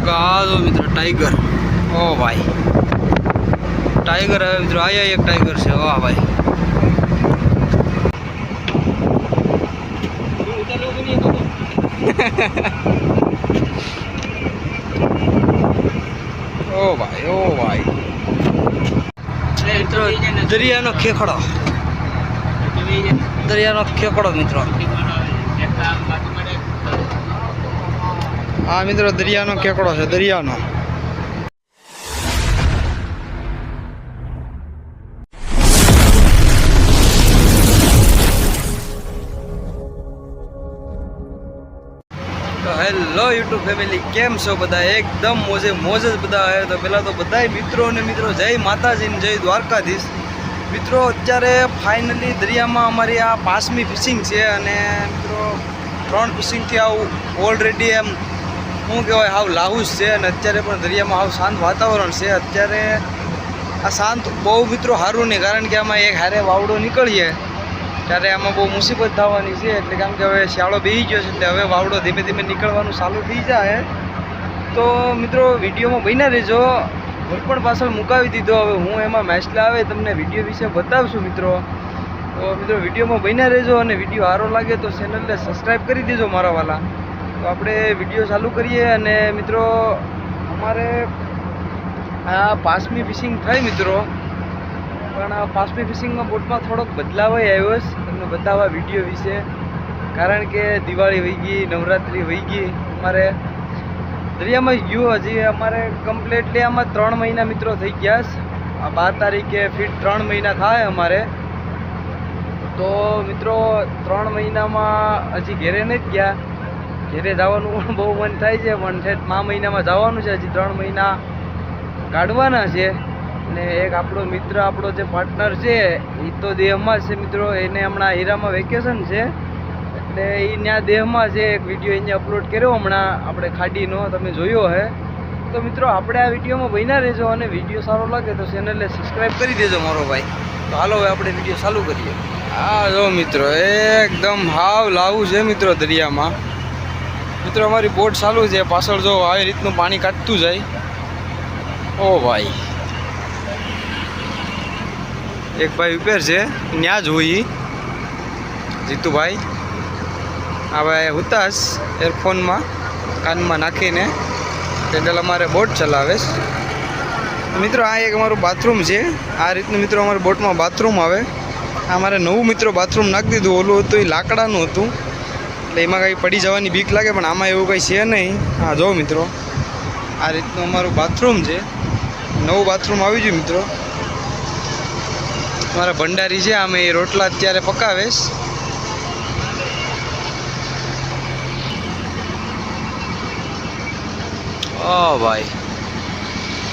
दो मित्र टाइगर। ओ भाई टाइगर है मित्रों, आया एक टाइगर से। वाह भाई ओ भाई ओ भाई मित्रों दरिया नो खेखड़ो, दरिया नो खेखड़ो मित्रों। हाँ मित्रों दरिया नो खेखड़ो है, दरिया नो। तो हेलो यूट्यूब फैमिली, केम छो बधा? एकदम मोजे मोज ज बधा है। तो पहला तो बधाई मित्रों ने मित्रों जय माताजी ने जय द्वारकाधीश। मित्रों अत्यारे फाइनली दरिया में अमारी आ 5મી फिशिंग है अने मित्रों 3 फिशिंग थी। ऑलरेडी एम શું કહેવાય હાવ લાહુસ છે અને અત્યારે પણ દરિયામાં હાવ શાંત વાતાવરણ છે। અત્યારે આ શાંત બહુ મિત્રો સારું નહીં, કારણ કે આમાં એક હારે વાવડો નીકળીએ ત્યારે આમાં બહુ મુસીબત થવાની છે। એટલે કારણ કે હવે શિયાળો બેસી ગયો છે એટલે હવે વાવડો ધીમે ધીમે નીકળવાનું ચાલુ થઈ જાય। તો મિત્રો વિડીયોમાં બન્યા રહેજો, હું પણ પાછળ મુકાવી દીધો। હવે હું એમાં માછલા આવે તમને વિડીયો વિશે બતાવશું મિત્રો। તો મિત્રો વિડીયોમાં બન્યા રહેજો અને વિડીયો સારો લાગે તો ચેનલને સબસ્ક્રાઈબ કરી દેજો મારા વાલા। तो આપણે વિડીયો ચાલુ કરીએ। અને મિત્રો અમારે આ 5મી ફિશિંગ થઈ મિત્રો, પણ આ 5મી ફિશિંગમાં બોટમાં થોડોક બદલાવ આવ્યો છે તમને બતાવવા વિડીયો વિશે। કારણ કે દિવાળી વહી ગઈ, નવરાત્રિ વહી ગઈ, અમારે દરિયામાં ગયું હજી અમારે કમ્પ્લીટલી આમાં 3 મહિના મિત્રો થઈ ગયા છે। આ 12 તારીખે ફિટ 3 મહિના થાય અમારે। તો મિત્રો 3 મહિનામાં હજી ઘેરે નથી ગયા, ઘેરે જવાનું પણ બહુ મન થાય છે, પણ મા મહિનામાં જવાનું છે। હજી 3 મહિના કાઢવાના છે। અને એક આપણો મિત્ર, આપણો જે પાર્ટનર છે એ તો દેહમાં છે મિત્રો, એને હમણાં હીરામાં વેકેશન છે એટલે એ ત્યાં દેહમાં છે। એક વિડીયો એને અપલોડ કર્યો હમણાં આપણે ખાડીનો, તમે જોયો હે। તો મિત્રો આપણે આ વિડીયોમાં બન્યા રહેજો અને વિડીયો સારો લાગે તો ચેનલને સબસ્ક્રાઈબ કરી દેજો મારો ભાઈ। તો હાલો હવે આપણે વિડીયો ચાલુ કરીએ। આ જો મિત્રો એકદમ હાવ લાવું છે મિત્રો દરિયામાં। મિત્રો અમારી બોટ ચાલુ છે, પાછળ જો આવી રીતનું પાણી કાઢતું જાય। ઓ ભાઈ એક ભાઈ ઉપર છે ત્યાં જ હોય જીતુભાઈ। આ ભાઈ હુતાશ એરફોનમાં કાનમાં નાખીને પેડલ અમારે બોટ ચલાવે છે મિત્રો। આ એક અમારું બાથરૂમ છે, આ રીતનું મિત્રો અમારી બોટમાં બાથરૂમ આવે। અમારે નવું મિત્રો બાથરૂમ નાખી દીધું, ઓલું હતું એ લાકડાનું હતું એટલે એમાં કંઈ પડી જવાની બીક લાગે, પણ આમાં એવું કંઈ છે નહીં। હા જો મિત્રો આ રીતનું અમારું બાથરૂમ છે, નવું બાથરૂમ આવી ગયું મિત્રો। મારા ભંડારી છે, આમે એ રોટલા અત્યારે પકાવે છે। ઓ ભાઈ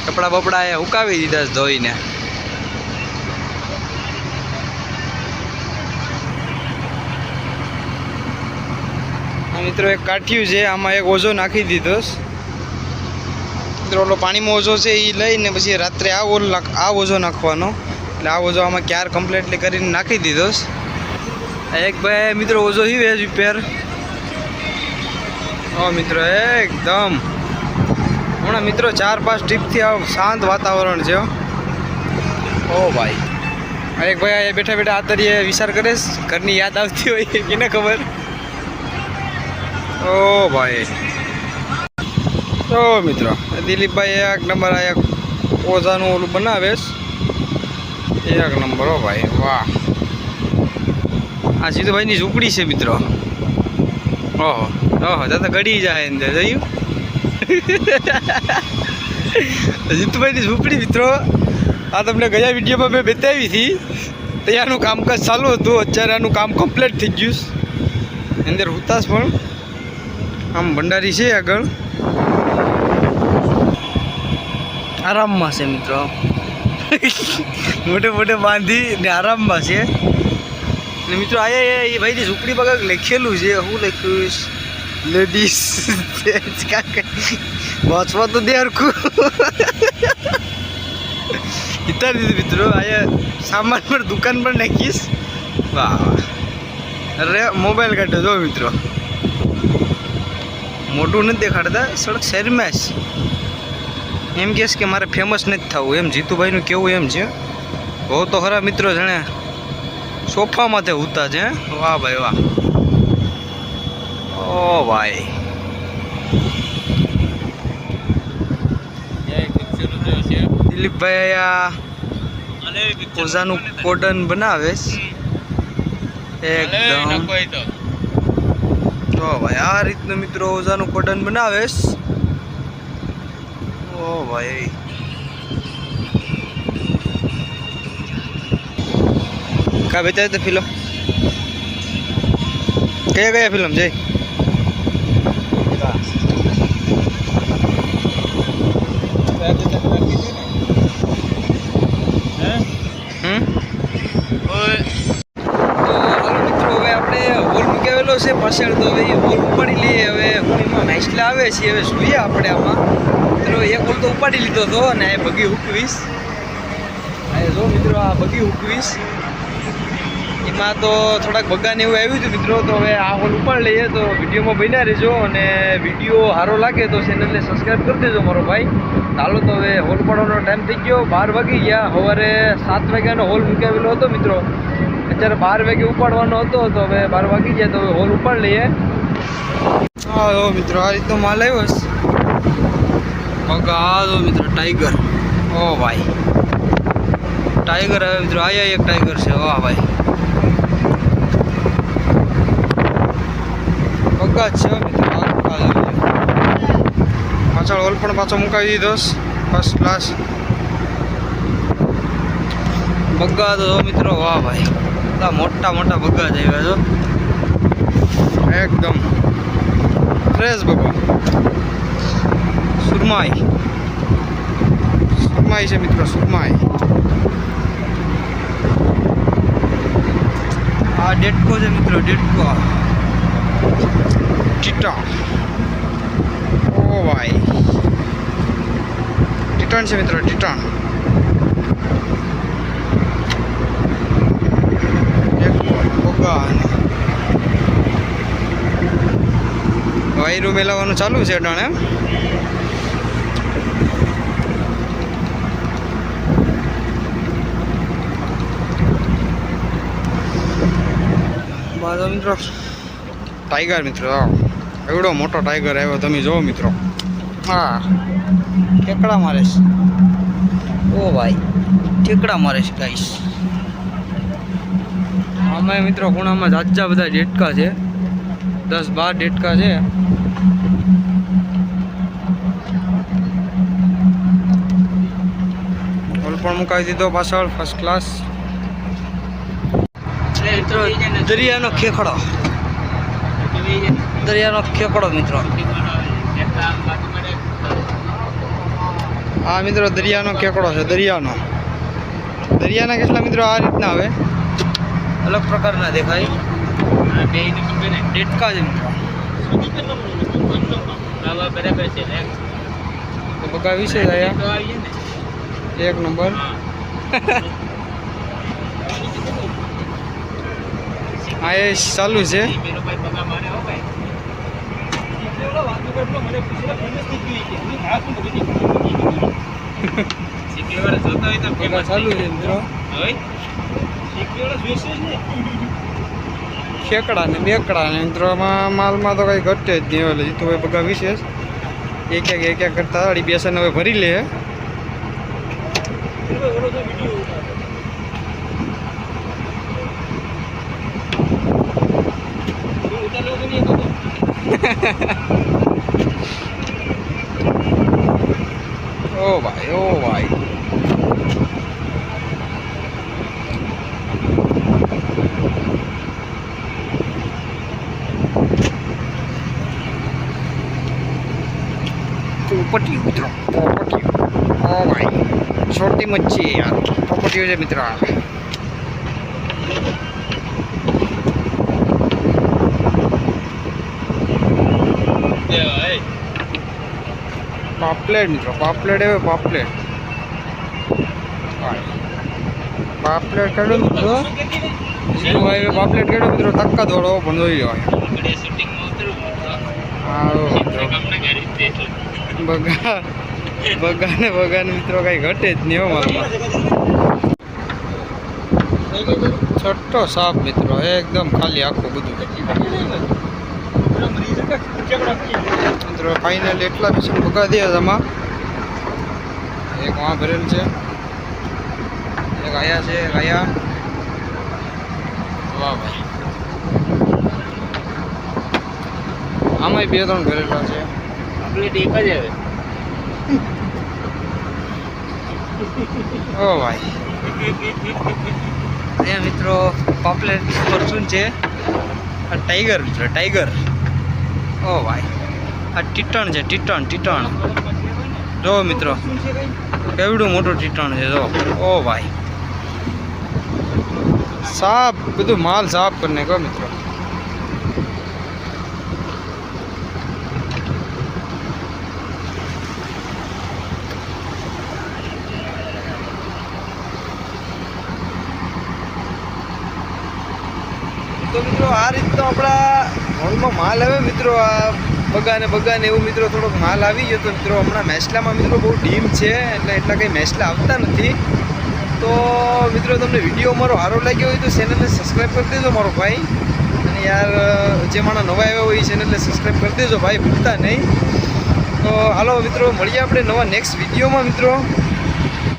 કપડા બપડા એ હુકાવી દીધા છે ધોઈને। મિત્રો એક કાઠિયું છે, આમાં એક ઓઝો નાખી દીધો મિત્રો। ઓલો પાણીમાં ઓઝો છે એ લઈને પછી રાત્રે આ ઓઝો નાખવાનો, એટલે આ ઓઝો આમાં ક્યાર કમ્પ્લીટલી કરીને નાખી દીધો। એક ભાઈ મિત્રો ઓઝો હીવે પેર ઓ મિત્રો એકદમ હમણાં મિત્રો 4-5 ટ્રીપથી આ શાંત વાતાવરણ છે। ઓ ભાઈ એક ભાઈ બેઠા બેઠા આ તરીકે વિચાર કરે ઘરની યાદ આવતી હોય કેને ખબર। ओ भाई तो मित्रों दिलीप भाई एक नंबर आ ओझाનું ઓલું બનાવે એક નંબર। હો ભાઈ વાહ, આ જીતુભાઈની ઝૂંપડી છે મિત્રો। ઓહો ઓહો તો ગળી જાય અંદર જોયું જીતુભાઈની ઝૂંપડી મિત્રો। આ તમને ગયા વિડીયોમાં મેં બતાવી હતી, ત્યાંનું કામકાજ ચાલુ હતું, અત્યારે આનું કામ કમ્પ્લીટ થઈ ગયું। અંદર હુતાશ પણ આમ ભંડારી છે આગળ આરામમાં છે મિત્રો મોટે મોટે બાંધી ને આરામમાં છે। અને મિત્રો આયા એ ભાઈની ઝૂંપડી પર કંઈક લખેલું છે, શું લખ્યું છે? લેડીઝ વાંચવા તો દે હરખું ઉતારી દીધું મિત્રો। આયા સામાન પર દુકાન પર નાખીશ। વાહ અરે મોબાઈલ કાઢો જો મિત્રો, મોટું નથી દેખાડતા, સડક શહેરમાં એમ કહેશ કે મારે ફેમસ નથી થવું, એમ જીતુભાઈનું કેવું એમ છે. બહુ તો ખરા મિત્રો, જાણે સોફામાંથી ઉતા છે. વાહ ભાઈ વાહ, ઓ ભાઈ. દિલીપભાઈ આ ઓઝાનું કોટન બનાવે એકદમ. તો ભાઈ આ રીતનું મિત્રો ઓઝાનું કોટન બનાવે. ઓ ભાઈ કા બતાવે તો ફિલ્મ કયા ફિલ્મ છે? છે પાછળ તો હવે હોલ ઉપાડી લઈએ. હવે હોલમાં નાઈસલા આવે છે, હવે જોઈએ આપણે આમાં. મિત્રો એક હોલ તો ઉપાડી લીધો હતો અને આ બગી હુકવીશ. આ જો મિત્રો આ બગી હુકવીશ, એમાં તો થોડાક બગાને એવું આવ્યું હતું મિત્રો. તો હવે આ હોલ ઉપાડી લઈએ. તો વિડીયોમાં બન્યા રહેજો અને વિડીયો સારો લાગે તો ચેનલને સબસ્ક્રાઈબ કરી દેજો મારો ભાઈ. ચાલો તો હવે હોલ ઉપાડવાનો ટાઈમ થઈ ગયો, 12 વાગી ગયા. સવારે 7 વાગ્યાનો હોલ મૂકાવેલો હતો મિત્રો, અત્યારે 12 વાગે ઉપાડવાનો હતો. તો હવે 12 વાગી ગયા, તો હવે હોલ ઉપાડ લઈએ. હા મિત્રો આ રીતનો માલ આવ્યો છે. આ જો મિત્રો ટાઈગર, ઓ ભાઈ ટાઈગર આવે મિત્રો. આયા એક ટાઈગર છે, વાહ ભાઈ. બગા છે મિત્રો, પાછળ હોલ પણ પાછો મુકાવી દીધો, ફર્સ્ટ ક્લાસ બગા તો મિત્રો. વાહ ભાઈ, મોટા મોટા બગા જ આવ્યા છો, એકદમ ફ્રેશ બગા. સુરમાઈ છે મિત્રો, સુરમાઈ. આ ડેટકો છે મિત્રો, ડેટકો. ટીટા, ઓ ભાઈ ટીટણ છે મિત્રો, ટીટણ. વાયરું મેલાવાનું ચાલુ છે અટાણે. મિત્રો ટાઈગર મિત્રો, એવડો મોટો ટાઈગર આવ્યો તમે જુઓ મિત્રો. હા ઠેકડા મારે છે, ઓ ભાઈ ઠેકડા મારે છે ગાઈસ. આમાં મિત્રો ખૂણામાં જાજા બધા ડેટકા છે, 10-12 ડેટકા છે. હોલ પણ મુકાવી દીધો પાછળ, ફર્સ્ટ ક્લાસ. મિત્રો દરિયાનો ખેકડો, દરિયાનો ખેકડો મિત્રો. હા મિત્રો દરિયાનો ખેકડો છે, દરિયાના કેટલા મિત્રો આ રીતના આવે, અલગ પ્રકારના દેખાય. ડેટકા છે મિત્રો, બગા વિશે એક નંબર. હા એ ચાલુ છે. ચાલુ છે મિત્રો, ખેકડા ને બેકડા ને મિત્રો. માલમાં તો કઈ ઘટે જ નહીં. એટલે જીતુભાઈ બગા વિશેષ એક કરતા અડી બેસન હવે ભરી લે. ઓ ભાઈ, ઓ ભાઈ. પોપટી મિત્રો, પોપટી. ઓ ભાઈ છોટી મચ્છી યાર, પોપટીઓ છે મિત્ર. પાપલેટ મિત્રો, પાપલેટ હવે પાપલેટ. પાપલેટ કાઢો મિત્રો, જીતુભાઈ પાપલેટ કાઢો મિત્રો. તક્કા દોડો પણ જોઈ લો. બગાને મિત્રો કઈ ઘટે જ નહીં હો માલમાં. છઠ્ઠો સાપ મિત્રો એકદમ ખાલી આખું બધું મિત્રો ફાઇનલ એટલા પીસ બગા દે આમાં. એક વहाँ ભરેલ છે, એક આયા છે, એક આયા. વાહ ભાઈ, આમાંય 2-3 ભરેલા છે. પ્લેટ એક જ આવે. ઓ ભાઈ, અહીંયા મિત્રો પાપલેટ ફોર્ચ્યુન છે. આ ટાઈગર મિત્રો, ટાઈગર. ઓ ભાઈ, આ ટીટણ છે, ટીટણ. જો મિત્રો કેવડું મોટું ટીટણ છે. જો ઓ ભાઈ, સાફ બધું માલ સાફ કરીને કહો મિત્રો. તો મિત્રો આ રીતનો આપણા હોલમાં માલ આવે મિત્રો. આ બગાને એવું મિત્રો થોડોક માલ આવી ગયો. તો મિત્રો હમણાં મેસલામાં મિત્રો બહુ ડીમ છે, એટલે એટલા કંઈ મેસલા આવતા નથી. તો મિત્રો તમને વિડીયો મારો સારો લાગ્યો હોય તો ચેનલને સબસ્ક્રાઈબ કરી દેજો મારો ભાઈ. અને યાર જે મારા નવા આવ્યા હોય એ ચેનલને સબસ્ક્રાઈબ કરી દેજો ભાઈ, ભૂલતા નહીં. તો હાલો મિત્રો મળીએ આપણે નવા નેક્સ્ટ વિડીયોમાં મિત્રો.